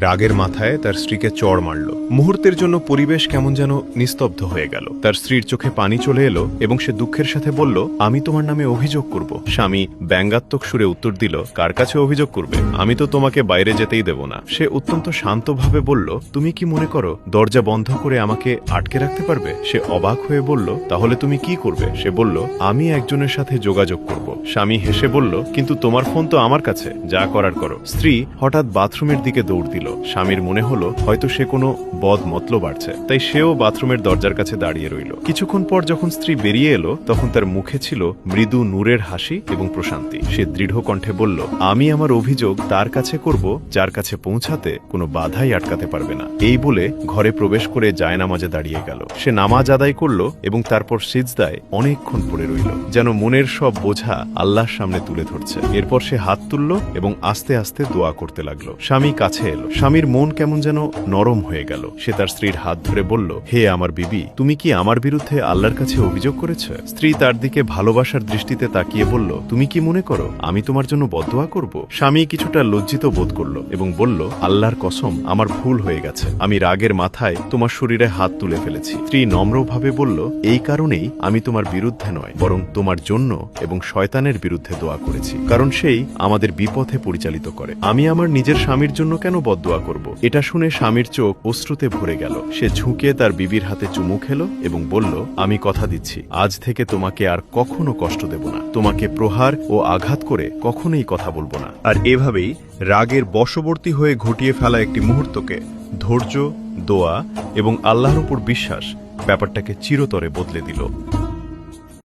রাগের মাথায় তার স্ত্রীকে চড় মারল। মুহূর্তের জন্য পরিবেশ কেমন যেন নিস্তব্ধ হয়ে গেল। তার স্ত্রীর চোখে পানি চলে এলো এবং সে দুঃখের সাথে বলল, আমি তোমার নামে অভিযোগ করব। স্বামী ব্যঙ্গাত্মক সুরে উত্তর দিল, কার কাছে অভিযোগ করবে? আমি তো তোমাকে বাইরে যেতেই দেব না। সে অত্যন্ত শান্তভাবে বলল, তুমি কি মনে করো দরজা বন্ধ করে আমাকে আটকে রাখতে পারবে? সে অবাক হয়ে বলল, তাহলে তুমি কি করবে? সে বলল, আমি একজনের সাথে যোগাযোগ করব। স্বামী হেসে বলল, কিন্তু তোমার ফোন তো আমার কাছে, যা করার করো। স্ত্রী হঠাৎ বাথরুমের দিকে দৌড় দিল। স্বামীর মনে হলো হয়তো সে কোনো বদ মতলব বাড়ছে, তাই সেও বাথরুমের দরজার কাছে দাঁড়িয়ে রইল। কিছুক্ষণ পর যখন স্ত্রী বেরিয়ে এলো তখন তার মুখে ছিল মৃদু নূরের হাসি এবং প্রশান্তি। সে দৃঢ় কণ্ঠে বলল, আমি আমার অভিযোগ তার কাছে করব যার কাছে পৌঁছাতে কোনো বাধাই আটকাতে পারবে না। এই বলে ঘরে প্রবেশ করে জায়নামাজে দাঁড়িয়ে গেল। সে নামাজ আদায় করল এবং তারপর সিজদায় অনেকক্ষণ পড়ে রইল, যেন মনের সব বোঝা আল্লাহর সামনে তুলে ধরছে। এরপর সে হাত তুলল এবং আস্তে আস্তে দোয়া করতে লাগলো। স্বামী কাছে এলো। স্বামীর মন কেমন যেন নরম হয়ে গেল। সে তার স্ত্রীর হাত ধরে বলল, হে আমার বিবি, তুমি কি আমার বিরুদ্ধে আল্লাহর কাছে অভিযোগ করেছ? স্ত্রী তার দিকে ভালোবাসার দৃষ্টিতে তাকিয়ে বলল, তুমি কি মনে করো আমি তোমার জন্য বদদোয়া করব? স্বামী কিছুটা লজ্জিত বোধ করল এবং বলল, আল্লাহর কসম, আমার ভুল হয়ে গেছে। আমি রাগের মাথায় তোমার শরীরে হাত তুলে ফেলেছি। স্ত্রী নম্রভাবে বলল, এই কারণেই আমি তোমার বিরুদ্ধে নয়, বরং তোমার জন্য এবং শয়তানের বিরুদ্ধে দোয়া করেছি, কারণ সেই আমাদের বিপথে পরিচালিত করে। আমি আমার নিজের স্বামীর জন্য কেন বদদোয়া করব? এটা শুনে স্বামীর চোখ অশ্রুতে ভরে গেল। সে ঝুঁকে তার বিবির হাতে চুমু খেলো এবং বলল, আমি কথা দিচ্ছি, আজ থেকে তোমাকে আর কখনো কষ্ট দেব না। তোমাকে প্রহার ও আঘাত করে কখনোই কথা বলবো না। আর এভাবেই রাগের বশবর্তী হয়ে ঘটিয়ে ফেলা একটি মুহূর্তকে ধৈর্য, দোয়া এবং আল্লাহর উপর বিশ্বাস ব্যাপারটাকে চিরতরে বদলে দিল।